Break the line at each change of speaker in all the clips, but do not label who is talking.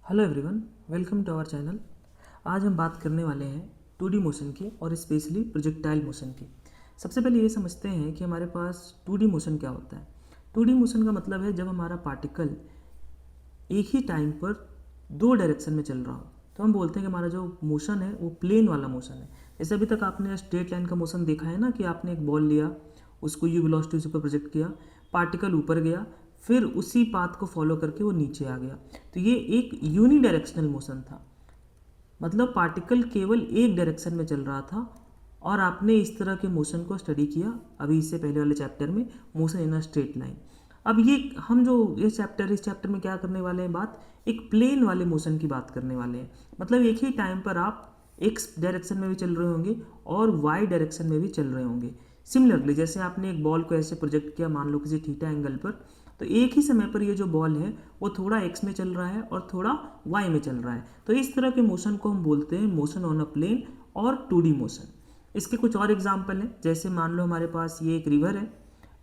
Hello everyone, welcome to our channel. आज हम बात करने वाले हैं 2D मोशन की और स्पेशली प्रोजेक्टाइल मोशन की। सबसे पहले ये समझते हैं कि हमारे पास 2D मोशन क्या होता है। 2D मोशन का मतलब है जब हमारा पार्टिकल एक ही टाइम पर दो डायरेक्शन में चल रहा हो तो हम बोलते हैं कि हमारा जो मोशन है वो प्लेन वाला मोशन है। जैसे अभी तक आपने स्ट्रेट लाइन का मोशन देखा है ना, कि आपने एक बॉल लिया, उसको यू वेलोसिटी से ऊपर प्रोजेक्ट किया, पार्टिकल ऊपर गया, फिर उसी पाथ को फॉलो करके वो नीचे आ गया। तो ये एक यूनी डायरेक्शनल मोशन था, मतलब पार्टिकल केवल एक डायरेक्शन में चल रहा था। और आपने इस तरह के मोशन को स्टडी किया अभी इससे पहले वाले चैप्टर में, motion in a straight line. अब ये हम जो इस चैप्टर में क्या करने वाले हैं, बात एक प्लेन वाले मोशन की बात करने वाले हैं। मतलब एक ही टाइम पर आप एक्स डायरेक्शन में भी चल रहे होंगे और वाई डायरेक्शन में भी चल रहे होंगे। सिमिलरली जैसे आपने एक बॉल को ऐसे प्रोजेक्ट किया, मान लो किसी थीटा एंगल पर, तो एक ही समय पर ये जो बॉल है वो थोड़ा एक्स में चल रहा है और थोड़ा वाई में चल रहा है। तो इस तरह के मोशन को हम बोलते हैं मोशन ऑन अ प्लेन और 2D मोशन। इसके कुछ और एग्जाम्पल हैं, जैसे मान लो हमारे पास ये एक रिवर है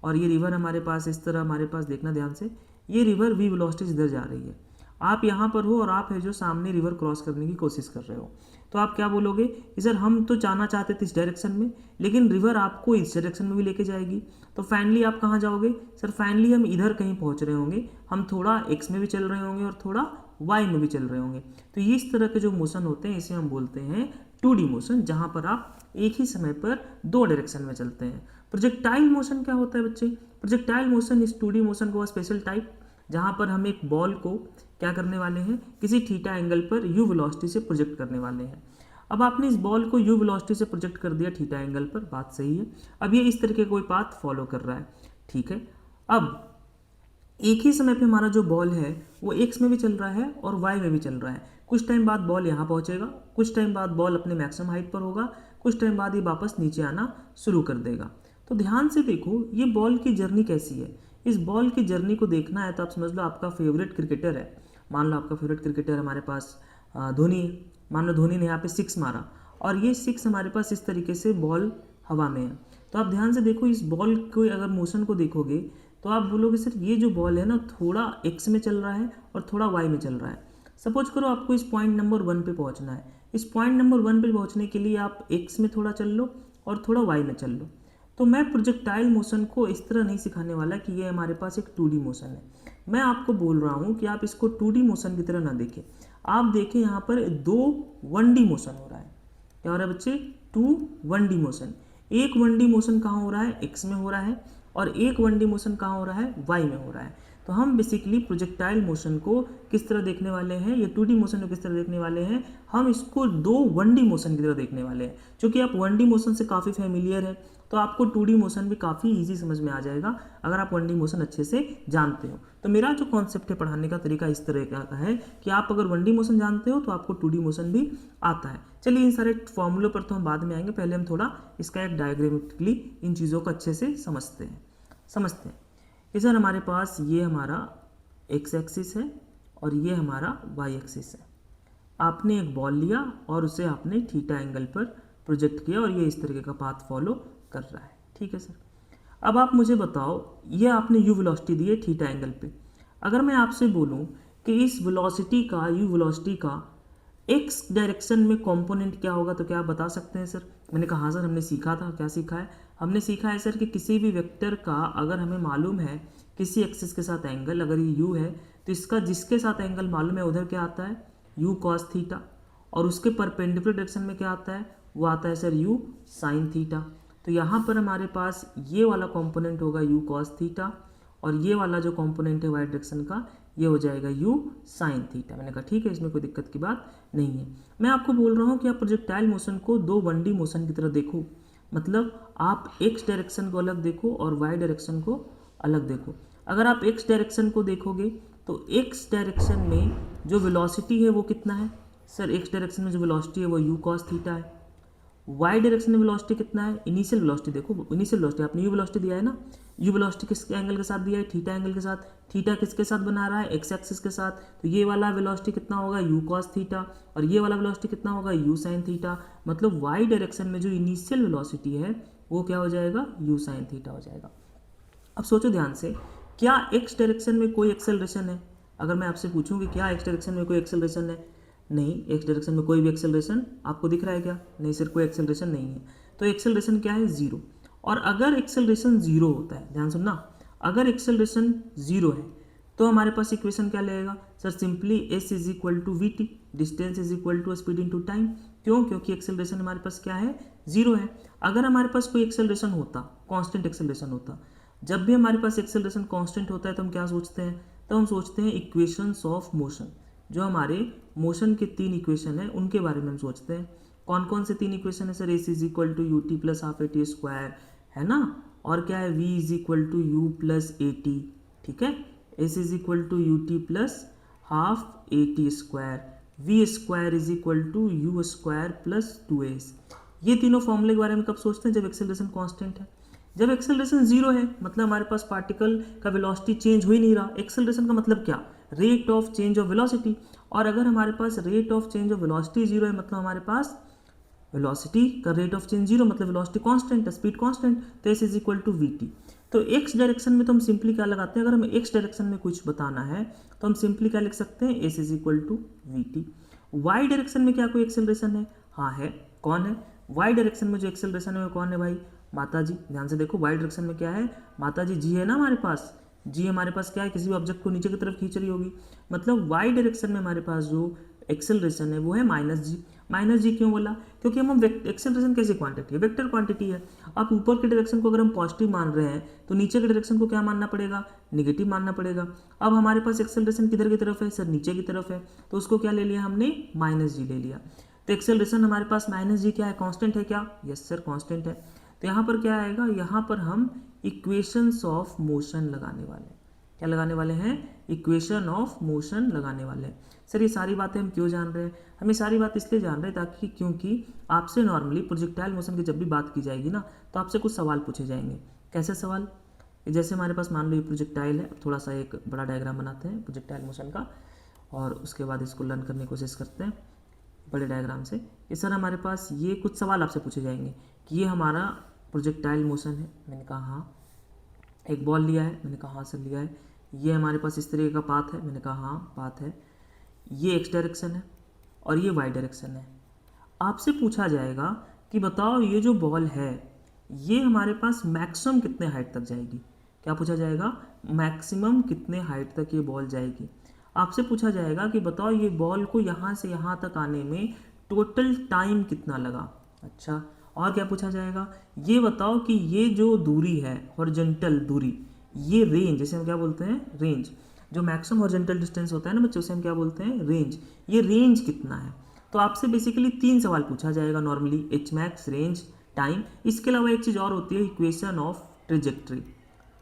और ये रिवर हमारे पास इस तरह, हमारे पास देखना ध्यान से, ये रिवर वी वेलोसिटी इधर जा रही है। आप यहाँ पर हो और आप है जो सामने रिवर क्रॉस करने की कोशिश कर रहे हो, तो आप क्या बोलोगे कि सर हम तो जाना चाहते थे इस डायरेक्शन में, लेकिन रिवर आपको इस डायरेक्शन में भी लेके जाएगी। तो फाइनली आप कहाँ जाओगे? सर फाइनली हम इधर कहीं पहुँच रहे होंगे, हम थोड़ा एक्स में भी चल रहे होंगे और थोड़ा वाई में भी चल रहे होंगे। तो ये इस तरह के जो मोशन होते हैं इसे हम बोलते हैं 2D मोशन, जहाँ पर आप एक ही समय पर दो डायरेक्शन में चलते हैं। प्रोजेक्टाइल मोशन क्या होता है बच्चे? प्रोजेक्टाइल मोशन इस 2D मोशन को स्पेशल टाइप, जहाँ पर हम एक बॉल को क्या करने वाले हैं, किसी थीटा एंगल पर यू वेलोसिटी से प्रोजेक्ट करने वाले हैं। अब आपने इस बॉल को यू वेलोसिटी से प्रोजेक्ट कर दिया थीटा एंगल पर, बात सही है। अब ये इस तरीके कोई पाथ फॉलो कर रहा है, ठीक है। अब एक ही समय पे हमारा जो बॉल है वो एक्स में भी चल रहा है और वाई में भी चल रहा है। कुछ टाइम बाद बॉल यहाँ पहुँचेगा, कुछ टाइम बाद बॉल अपने मैक्सिमम हाइट पर होगा, कुछ टाइम बाद ये वापस नीचे आना शुरू कर देगा। तो ध्यान से देखो ये बॉल की जर्नी कैसी है। इस बॉल की जर्नी को देखना है तो आप समझ लो आपका फेवरेट क्रिकेटर है, मान लो आपका फेवरेट क्रिकेटर हमारे पास धोनी है। मान लो धोनी ने यहाँ पे 6 मारा और ये 6 हमारे पास इस तरीके से बॉल हवा में है। तो आप ध्यान से देखो इस बॉल को, अगर मोशन को देखोगे तो आप बोलोगे सर ये जो बॉल है ना थोड़ा एक्स में चल रहा है और थोड़ा वाई में चल रहा है। सपोज करो आपको इस पॉइंट नंबर 1 पे पहुंचना है। इस पॉइंट नंबर 1 पे पहुंचने के लिए आप एक्स में थोड़ा चल लो और थोड़ा वाई में चल लो। तो मैं प्रोजेक्टाइल मोशन को इस तरह नहीं सिखाने वाला कि ये हमारे पास एक 2D मोशन है। मैं आपको बोल रहा हूँ कि आप इसको 2D मोशन की तरह ना देखें। आप देखें यहाँ पर दो 1D मोशन हो रहा है। क्या हो रहा है बच्चे? 1D motion. एक 1D मोशन कहाँ हो रहा है? एक्स में हो रहा है। और एक 1D मोशन कहाँ हो रहा है? वाई में हो रहा है। तो हम बेसिकली प्रोजेक्टाइल मोशन को किस तरह देखने वाले हैं, ये 2D मोशन को किस तरह देखने वाले हैं, हम इसको दो 1D मोशन की तरह देखने वाले हैं। क्योंकि आप 1D मोशन से काफ़ी फेमिलियर है तो आपको 2D मोशन भी काफ़ी ईजी समझ में आ जाएगा अगर आप 1D मोशन अच्छे से जानते हो। तो मेरा जो कॉन्सेप्ट है पढ़ाने का तरीका इस तरह का है कि आप अगर 1D मोशन जानते हो तो आपको 2D मोशन भी आता है। चलिए इन सारे फॉर्मूलों पर तो हम बाद में आएंगे, पहले हम थोड़ा इसका एक डायग्रामेटिकली इन चीज़ों को अच्छे से समझते हैं। कि सर हमारे पास ये हमारा एक्स एक्सिस है और ये हमारा वाई एक्सिस है। आपने एक बॉल लिया और उसे आपने थीटा एंगल पर प्रोजेक्ट किया और ये इस तरीके का पाथ फॉलो कर रहा है, ठीक है सर। अब आप मुझे बताओ, ये आपने यू वेलोसिटी दी है थीटा एंगल पे। अगर मैं आपसे बोलूं कि इस वेलोसिटी का, यू वेलोसिटी का एक्स डायरेक्शन में कंपोनेंट क्या होगा, तो क्या आप बता सकते हैं सर? मैंने कहा सर हमने सीखा था, क्या सीखा है? हमने सीखा है सर कि किसी भी वेक्टर का अगर हमें मालूम है किसी एक्सिस के साथ एंगल, अगर ये यू है तो इसका जिसके साथ एंगल मालूम है उधर क्या आता है? You cos theta. और उसके परपेंडिकुलर डायरेक्शन में क्या आता है? वो आता है सर यू साइन थीटा। तो यहाँ पर हमारे पास ये वाला कंपोनेंट होगा यू कॉस थीटा और ये वाला जो कंपोनेंट है वाई डायरेक्शन का ये हो जाएगा यू साइन थीटा। मैंने कहा ठीक है, इसमें कोई दिक्कत की बात नहीं है। मैं आपको बोल रहा हूँ कि आप प्रोजेक्टाइल मोशन को दो 1D मोशन की तरह देखो, मतलब आप एक्स डायरेक्शन को अलग देखो और वाई डायरेक्शन को अलग देखो। अगर आप एक्स डायरेक्शन को देखोगे तो एक्स डायरेक्शन में जो वेलोसिटी है वो कितना है? सर एक्स डायरेक्शन में जो वेलोसिटी है वो यू कॉस थीटा है। वाई डायरेक्शन में वेलोसिटी कितना है? इनिशियल वेलोसिटी देखो, इनिशियल वेलोसिटी आपने यू वेलोसिटी दिया है ना, यू वेलोसिटी किस एंगल के साथ दिया है? थीटा एंगल के साथ। थीटा किसके साथ बना रहा है? एक्स एक्सिस के साथ। तो ये वाला वेलोसिटी कितना होगा? You cos theta. और ये वाला वेलोसिटी कितना होगा? You sine theta. मतलब वाई डायरेक्शन में जो इनिशियल वेलोसिटी है वो क्या हो जाएगा? यू साइन थीटा हो जाएगा। अब सोचो ध्यान से, क्या एक्स डायरेक्शन में कोई एक्सेलरेशन है? अगर मैं आपसे पूछूं कि क्या एक्स डायरेक्शन में कोई एक्सेलरेशन है, नहीं, एक्स डायरेक्शन में कोई भी एक्सेलरेशन आपको दिख रहा है क्या, नहीं सर कोई एक्सेलरेशन नहीं है, तो एक्सेलरेशन क्या है, जीरो। और अगर एक्सेलरेशन जीरो होता है, ध्यान सुनना, अगर एक्सेलरेशन जीरो है तो हमारे पास इक्वेशन क्या लगेगा sir, simply S is equal to V T, distance is equal to speed into time. क्यों, क्योंकि एक्सेलरेशन हमारे पास क्या है, जीरो है। अगर हमारे पास कोई एक्सेलरेशन होता, कांस्टेंट एक्सेलरेशन होता, जब भी हमारे पास एक्सेलरेशन कांस्टेंट होता है तो हम क्या सोचते हैं, तो हम सोचते हैं इक्वेशंस ऑफ मोशन, जो हमारे मोशन के तीन इक्वेशन है उनके बारे में हम सोचते हैं। कौन कौन से तीन इक्वेशन है sir, S is equal to U T plus half A T square, है ना, और क्या है, V is equal to U plus A T, ठीक है, S is equal to U T plus half A T square, V square is equal to U square plus two S. ये तीनों फॉर्मूले के बारे में कब सोचते हैं, जब एक्सेलरेशन कांस्टेंट है। जब एक्सेलरेशन जीरो है मतलब हमारे पास पार्टिकल का वेलोसिटी चेंज हो ही नहीं रहा। एक्सेलरेशन का मतलब क्या, rate of change of velocity, और अगर हमारे पास rate of change of velocity zero है मतलब हमारे पास वेलोसिटी का रेट ऑफ चेंज जीरो, मतलब वेलोसिटी कांस्टेंट है, स्पीड कांस्टेंट, तो S is equal to V T. तो एक्स डायरेक्शन में तो हम सिंपली क्या लगाते हैं, अगर हमें एक्स डायरेक्शन में कुछ बताना है तो हम सिंपली क्या लिख सकते हैं, S is equal to V T. Y direction में क्या कोई एक्सेलरेशन है, हाँ है, कौन है, वाई डायरेक्शन में जो एक्सेलरेशन है वो कौन है भाई, माता जी। ध्यान से देखो, वाई डायरेक्शन में क्या है, माता जी, जी है ना हमारे पास, जी हमारे पास क्या है, किसी भी ऑब्जेक्ट को नीचे की तरफ खींच रही होगी, मतलब वाई डायरेक्शन में हमारे पास जो एक्सेलरेशन है वो है माइनस जी। माइनस जी क्यों बोला, क्योंकि हम एक्सेलरेशन कैसी क्वांटिटी है, वेक्टर क्वांटिटी है। अब ऊपर के डायरेक्शन को अगर हम पॉजिटिव मान रहे हैं तो नीचे के डायरेक्शन को क्या मानना पड़ेगा, नेगेटिव मानना पड़ेगा। अब हमारे पास एक्सेलरेशन किधर की तरफ है सर, नीचे की तरफ है, तो उसको क्या ले लिया हमने, माइनस जी ले लिया। तो एक्सेलरेशन हमारे पास माइनस जी क्या है, कांस्टेंट है क्या, यस सर कांस्टेंट है। तो यहाँ पर क्या आएगा, यहाँ पर हम इक्वेशंस ऑफ मोशन लगाने वाले हैं। क्या लगाने वाले हैं, इक्वेशन ऑफ मोशन लगाने वाले हैं। सर ये सारी बातें हम क्यों जान रहे हैं, हम ये सारी बात इसलिए जान रहे हैं ताकि, क्योंकि आपसे नॉर्मली प्रोजेक्टाइल मोशन की जब भी बात की जाएगी ना तो आपसे कुछ सवाल पूछे जाएंगे। कैसे सवाल, जैसे हमारे पास मान लो ये प्रोजेक्टाइल है, थोड़ा सा एक बड़ा डायग्राम बनाते हैं प्रोजेक्टाइल मोशन का और उसके बाद इसको लर्न करने की कोशिश करते हैं बड़े डायग्राम से। कि सर हमारे पास ये कुछ सवाल आपसे पूछे जाएंगे कि ये हमारा प्रोजेक्टाइल मोशन है, मैंने कहा हाँ। एक बॉल लिया है, मैंने कहा हाँ सर लिया है। ये हमारे पास इस तरीके का पाथ है, मैंने कहा हाँ पाथ है। ये एक्स डायरेक्शन है और ये वाई डायरेक्शन है। आपसे पूछा जाएगा कि बताओ ये जो बॉल है ये हमारे पास मैक्सिमम कितने हाइट तक जाएगी। क्या पूछा जाएगा, मैक्सिमम कितने हाइट तक ये बॉल जाएगी। आपसे पूछा जाएगा कि बताओ ये बॉल को यहाँ से यहाँ तक आने में टोटल टाइम कितना लगा। अच्छा, और क्या पूछा जाएगा, ये बताओ कि ये जो दूरी है हॉरिजॉन्टल दूरी, ये रेंज, जैसे हम क्या बोलते हैं, रेंज, जो मैक्सिमम हॉरिजॉन्टल डिस्टेंस होता है ना बच्चों, से हम क्या बोलते हैं, रेंज, ये रेंज कितना है। तो आपसे बेसिकली तीन सवाल पूछा जाएगा normally, H max, range, time. इसके अलावा एक चीज़ और होती है, इक्वेशन ऑफ ट्रेजेक्ट्री,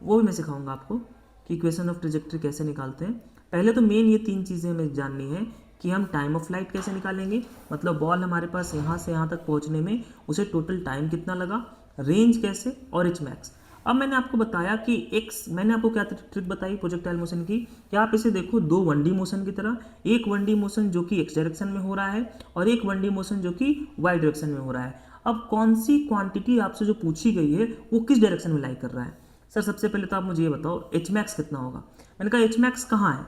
वो भी मैं सिखाऊंगा आपको कि इक्वेशन ऑफ ट्रेजेक्ट्री कैसे निकालते हैं। पहले तो मेन ये तीन चीज़ें हमें जाननी है कि हम टाइम ऑफ फ्लाइट कैसे निकालेंगे, मतलब बॉल हमारे पास यहाँ से यहाँ तक पहुँचने में उसे टोटल टाइम कितना लगा, रेंज कैसे, और एच मैक्स। अब मैंने आपको बताया कि एक्स, मैंने आपको क्या ट्रिक बताई प्रोजेक्टाइल मोशन की, कि आप इसे देखो दो 1D मोशन की तरह, एक 1D मोशन जो कि एक्स डायरेक्शन में हो रहा है और एक 1D मोशन जो कि वाई डायरेक्शन में हो रहा है। अब कौन सी क्वांटिटी आपसे जो पूछी गई है वो किस डायरेक्शन में लाई कर रहा है। सर सबसे पहले तो आप मुझे ये बताओ एच मैक्स कितना होगा। मैंने कहा एच मैक्स कहाँ है,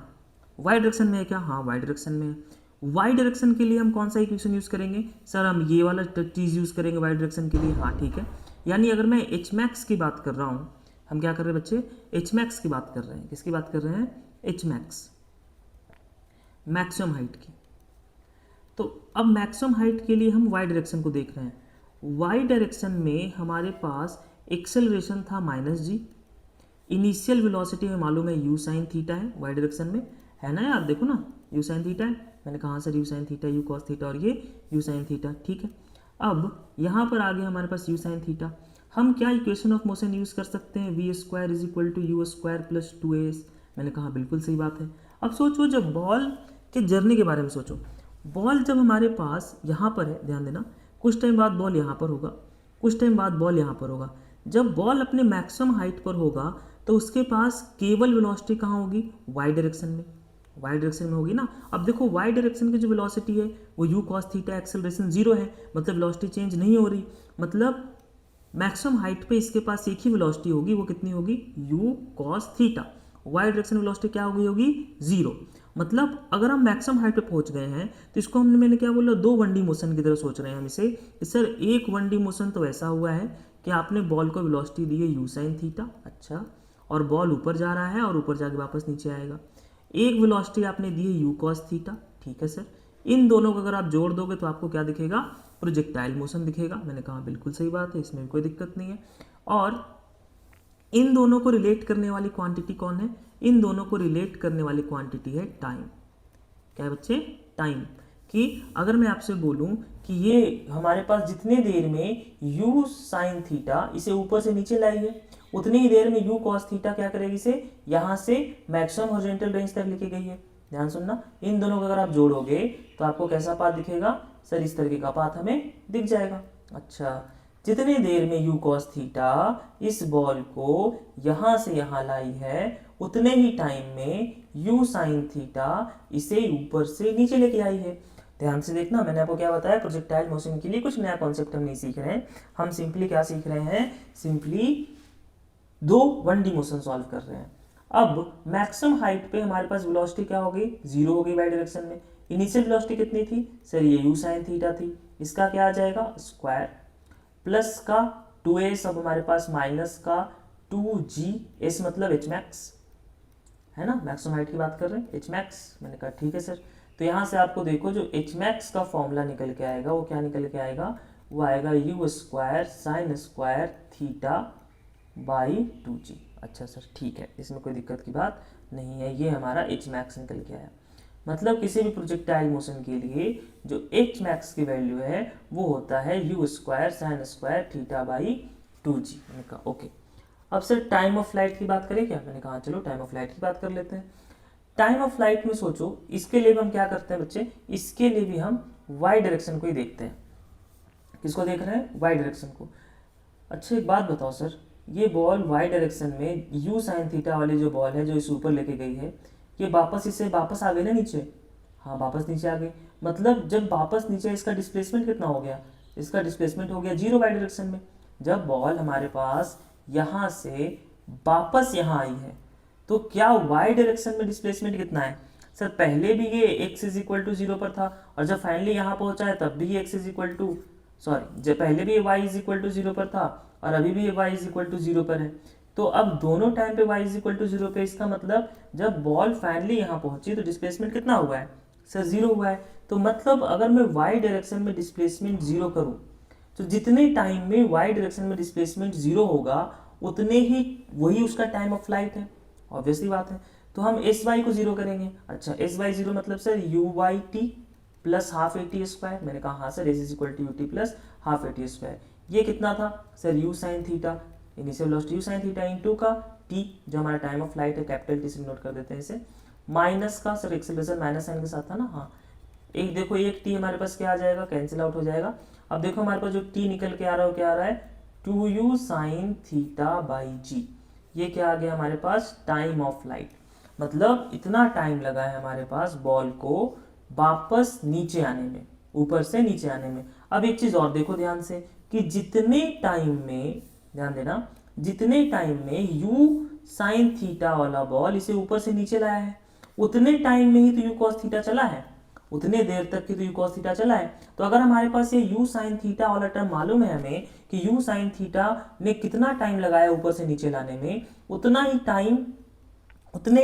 वाई डायरेक्शन में है क्या, हाँ वाई डायरेक्शन में है। वाई डायरेक्शन के लिए हम कौन सा इक्वेशन यूज़ करेंगे, सर हम ये वाला चीज़ यूज़ करेंगे वाई डायरेक्शन के लिए, हाँ ठीक है। यानी अगर मैं एच मैक्स की बात कर रहा हूँ, हम क्या कर रहे हैं बच्चे, एच मैक्स की बात कर रहे हैं, किसकी बात कर रहे हैं, एच मैक्स, मैक्सिमम हाइट की। तो अब मैक्सिमम हाइट के लिए हम वाई डायरेक्शन को देख रहे हैं। वाई डायरेक्शन में हमारे पास एक्सेलरेशन था माइनस जी, इनिशियल वेलोसिटी में मालूम है यू साइन थीटा है, वाई डायरेक्शन में है ना यार, देखो ना यू साइन थीटा है, मैंने कहा sir U sine theta, you cos theta और ये यू साइन थीटा, ठीक है। अब यहाँ पर आ गया हमारे पास यू साइन थीटा, हम क्या इक्वेशन ऑफ मोशन यूज़ कर सकते हैं, V square is equal to U square plus 2as। मैंने कहा बिल्कुल सही बात है। अब सोचो जब बॉल के जर्नी के बारे में सोचो, बॉल जब हमारे पास यहाँ पर है, ध्यान देना, कुछ टाइम बाद बॉल यहाँ पर होगा, कुछ टाइम बाद बॉल यहाँ पर होगा। जब बॉल अपने मैक्सिमम हाइट पर होगा तो उसके पास केवल वेलोसिटी कहाँ होगी, वाई डायरेक्शन में, वाई डायरेक्शन में होगी ना। अब देखो वाई डायरेक्शन की जो वेलोसिटी है वो you cos theta, acceleration zero है, मतलब वेलोसिटी चेंज नहीं हो रही, मतलब मैक्सिमम हाइट पे इसके पास एक ही वेलोसिटी होगी, वो कितनी होगी, U cos theta. Y direction velocity क्या हो गई होगी, 0। मतलब अगर हम मैक्सिमम हाइट पे पहुंच गए हैं तो इसको मैंने क्या बोला, 2 1D मोशन की तरह सोच रहे हैं हम इसे। सर एक 1D मोशन तो ऐसा हुआ है कि आपने बॉल को वेलोसिटी दी है यू साइन थीटा, अच्छा, और बॉल ऊपर जा रहा है और ऊपर जाके वापस नीचे आएगा। एक वेलोसिटी आपने दी है यू कॉस थीटा, ठीक है सर। इन दोनों को अगर आप जोड़ दोगे तो आपको क्या दिखेगा, प्रोजेक्टाइल मोशन दिखेगा। मैंने कहा बिल्कुल सही बात है, इसमें कोई दिक्कत नहीं है। और इन दोनों को रिलेट करने वाली क्वांटिटी कौन है, इन दोनों को रिलेट करने वाली क्वांटिटी है टाइम। क्या है बच्चे, टाइम। कि अगर मैं आपसे बोलूं कि ये हमारे पास जितने देर में u साइन थीटा इसे ऊपर से नीचे लाई है, उतनी ही देर में u कॉस थीटा क्या करेगी, इसे यहां से मैक्सिमम हॉरिजॉन्टल रेंज तक लेके गई है। ध्यान सुनना, इन दोनों को अगर आप जोड़ोगे तो आपको कैसा पाथ दिखेगा, सर इस तरीके का पाथ हमें दिख जाएगा। अच्छा, जितने देर में u cos थीटा इस बॉल को यहां से यहां लाई है, उतने ही टाइम में u sin थीटा इसे ऊपर से नीचे लेके आई है। ध्यान से देखना, मैंने आपको क्या बताया, प्रोजेक्टाइल मोशन के लिए कुछ नया कॉन्सेप्ट हम नहीं सीख रहे हैं, हम सिंपली क्या सीख रहे हैं, सिंपली 2 1D मोशन सॉल्व कर रहे हैं। अब मैक्सिमम हाइट पे हमारे पास वेलोसिटी क्या हो गई, 0 हो गई वाई डायरेक्शन में। इनिशियल वेलोसिटी कितनी थी, सर ये u sin थीटा थी, इसका क्या आ जाएगा स्क्वायर प्लस का 2s, अब हमारे पास माइनस का 2g, s मतलब h मैक्स है ना, मैक्सिमम हाइट की बात कर रहे हैं, h मैक्स। मैंने कहा ठीक है सर। तो यहाँ से आपको देखो जो h मैक्स का फॉर्मूला निकल के आएगा वो क्या निकल के आएगा, वो आएगा u square sine square theta by 2g। अच्छा सर ठीक है, इसमें कोई दिक्कत की बात नहीं है, ये हमारा h मैक्स निकल के आया। मतलब किसी भी प्रोजेक्टाइल मोशन के लिए जो h मैक्स की वैल्यू है वो होता है u square sine square theta by 2g। मैंने कहा ओके। अब सर टाइम ऑफ फ्लाइट की बात करें क्या, मैंने कहा चलो टाइम ऑफ फ्लाइट की बात कर लेते हैं। टाइम ऑफ फ्लाइट में सोचो, इसके लिए भी हम क्या करते हैं बच्चे, इसके लिए भी हम वाई डायरेक्शन को ही देखते हैं। किसको देख रहे हैं, वाई डायरेक्शन को। अच्छा एक बात बताओ सर, ये बॉल वाई डायरेक्शन में यू साइन थीटा वाली जो बॉल है जो इस ऊपर लेके गई है, ये वापस इससे वापस आ गई ना नीचे, हाँ वापस नीचे आ गई। मतलब जब वापस नीचे इसका डिस्प्लेसमेंट कितना हो गया, इसका डिस्प्लेसमेंट हो गया 0 वाई डायरेक्शन में। जब बॉल हमारे पास यहाँ से वापस यहाँ आई है तो क्या वाई डायरेक्शन में डिस्प्लेसमेंट कितना है, सर पहले भी ये x इज इक्वल टू 0 पर था और जब फाइनली यहाँ पहुंचा है तब भी ये x इज इक्वल टू जब पहले भी ये y इज इक्वल टू 0 पर था और अभी भी ये y इज इक्वल टू 0 पर है। तो अब दोनों टाइम पे y इज इक्वल टू 0 पे, इसका मतलब जब बॉल फाइनली यहाँ पहुंची तो डिस्प्लेसमेंट कितना हुआ है, सर 0 हुआ है। तो मतलब अगर मैं y डायरेक्शन में डिस्प्लेसमेंट 0 करूँ तो जितने टाइम में y डायरेक्शन में डिस्प्लेसमेंट 0 होगा उतने ही वही उसका टाइम ऑफ फ्लाइट है, ऑब्वियसली बात है। तो हम एस वाई को 0 करेंगे। अच्छा एस वाई 0 मतलब sir U Y T plus half A T square. मैंने कहा हाँ sir, S is equal to U T plus half A T square. ये कितना था sir, U sine theta, initial velocity U sine theta into का T जो हमारा time of flight है, कैपिटल टी से नोट कर देते हैं इसे, माइनस का सर एक्सेलरेशन माइनस साइन के साथ था ना, हाँ एक देखो एक टी हमारे पास क्या आ जाएगा, कैंसिल आउट हो जाएगा। अब देखो हमारे पास जो टी निकल के आ रहा है क्या आ रहा है, 2u साइन थीटा बाई जी। ये क्या आ गया हमारे पास, टाइम ऑफ फ्लाइट। मतलब इतना टाइम लगा है हमारे पास बॉल को वापस नीचे आने में, ऊपर से नीचे आने में। अब एक चीज और देखो ध्यान से कि जितने टाइम में, ध्यान देना, जितने टाइम में u साइन थीटा वाला बॉल इसे ऊपर से नीचे लाया है उतने टाइम में ही तो u cos थीटा चला है, उतने देर तक की तो u cos थीटा चला है। तो अगर हमारे पास ये u sin थीटा वाला टर्म मालूम है हमें कि u sin थीटा ने कितना टाइम लगाया ऊपर से नीचे लाने में, उतने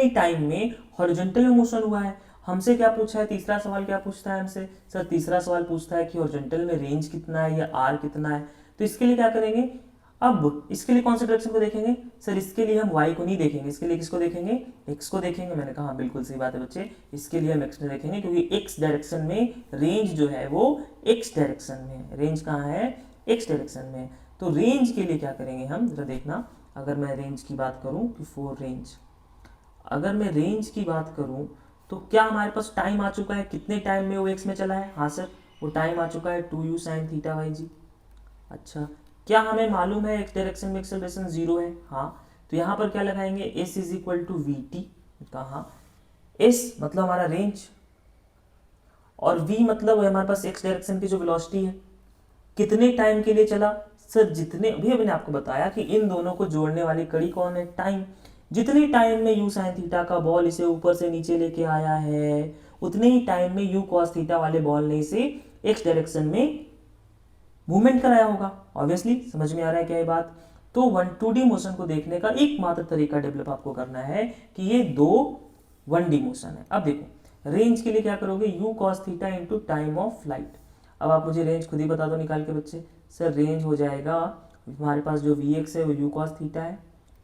ही टाइम में हॉरिजॉन्टल में मोशन हुआ है। हमसे क्या पूछा है, तीसरा सवाल क्या पूछता है हमसे, सर तीसरा सवाल पूछता है कि हॉरिजॉन्टल में रेंज कितना है या आर कितना है। तो इसके लिए क्या करेंगे, अब इसके लिए कौन से डायरेक्शन को देखेंगे, सर इसके लिए हम y को नहीं देखेंगे, इसके लिए किसको देखेंगे, x को देखेंगे। मैंने कहा बिल्कुल सही बात है बच्चे, इसके लिए हम x नहीं देखेंगे क्योंकि x डायरेक्शन में रेंज जो है वो x डायरेक्शन में है, रेंज कहाँ है, x डायरेक्शन में। तो रेंज के लिए क्या करेंगे हम, जरा देखना, अगर मैं रेंज की बात करूँ कि फोर रेंज, अगर मैं रेंज की बात करूँ तो क्या हमारे पास टाइम आ चुका है, कितने टाइम में वो x में चला है, हाँ सर वो टाइम आ चुका है 2u साइन थीटा बाई जी। अच्छा क्या हमें मालूम है x डायरेक्शन में एक्सेलरेशन 0 है, हाँ तो यहाँ पर क्या लगाएंगे, s is equal to V T, कहाँ s मतलब हमारा रेंज और v मतलब हमारे पास x डायरेक्शन की जो वेलोसिटी है, कितने टाइम के लिए चला, सर जितने अभी मैंने आपको बताया कि इन दोनों को जोड़ने वाली कड़ी कौन है, टाइम। जितने टाइम में यू साइन थीटा का बॉल इसे ऊपर से नीचे लेके आया है, उतने ही टाइम में यू कॉस थीटा वाले बॉल ने इसे एक्स डायरेक्शन में मूवमेंट कराया होगा। ऑब्वियसली समझ में आ रहा है क्या ये बात। तो 2D मोशन को देखने का एकमात्र तरीका डेवलप आपको करना है कि ये दो 1D मोशन है। अब देखो रेंज के लिए क्या करोगे, u cos theta into time of flight. अब आप मुझे रेंज खुद ही बता दो निकाल के बच्चे। सर रेंज हो जाएगा हमारे पास जो vx है वो u cos थीटा है,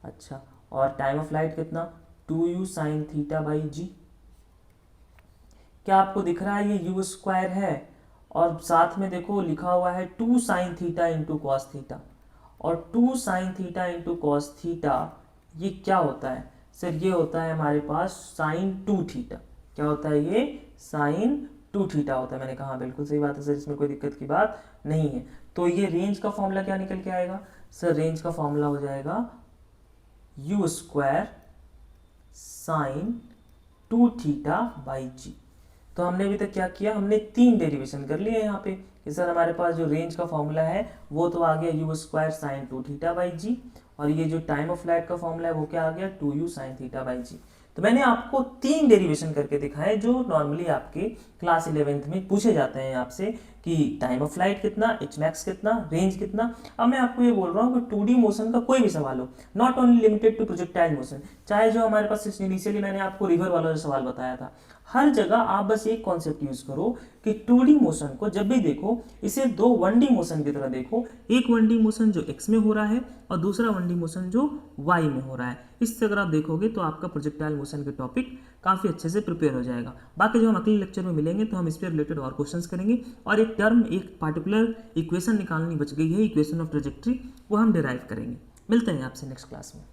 अच्छा, और टाइम ऑफ फ्लाइट कितना 2u sin थीटा बाई जी। क्या आपको दिख रहा है ये u स्क्वायर है और साथ में देखो लिखा हुआ है 2 sin theta into cos theta, और 2 sin theta into cos theta ये क्या होता है सर, ये होता है हमारे पास sin 2 थीटा। क्या होता है ये sin 2 थीटा होता है। मैंने कहा बिल्कुल सही बात है सर, इसमें कोई दिक्कत की बात नहीं है। तो ये रेंज का फॉर्मूला क्या निकल के आएगा सर, रेंज का फॉर्मूला हो जाएगा u square sin 2 theta by G. तो हमने अभी तक क्या किया, हमने 3 डेरिवेशन कर लिए यहाँ पे कि सर हमारे पास जो रेंज का फॉर्मूला है वो तो आ गया U square sine 2 theta by G, और ये जो टाइम ऑफ फ्लाइट का फॉर्मूला है वो क्या आ गया 2u sine theta by G. तो मैंने आपको 3 डेरिवेशन करके दिखाए जो नॉर्मली आपके क्लास 11th में पूछे जाते हैं आपसे कि टाइम ऑफ फ्लाइट कितना, एच मैक्स कितना, रेंज कितना। अब मैं आपको ये बोल रहा हूँ कि 2D मोशन का कोई भी सवाल हो, not only limited to projectile motion, चाहे जो हमारे पास इनिशियली मैंने आपको रिवर वाला जो सवाल बताया था, हर जगह आप बस एक कॉन्सेप्ट यूज करो कि 2D मोशन को जब भी देखो इसे दो 1D मोशन की तरह देखो। एक 1D मोशन जो x में हो रहा है और दूसरा 1D मोशन जो y में हो रहा है। इससे अगर आप देखोगे तो आपका प्रोजेक्टाइल मोशन के टॉपिक काफ़ी अच्छे से प्रिपेयर हो जाएगा। बाकी जो हम अगले लेक्चर में मिलेंगे तो हम इस पर रिलेटेड और क्वेश्चंस करेंगे, और एक टर्म एक पार्टिकुलर इक्वेशन निकालनी बच गई है, इक्वेशन ऑफ ट्रेजेक्ट्री, वो हम डिराइव करेंगे। मिलते हैं आपसे नेक्स्ट क्लास में।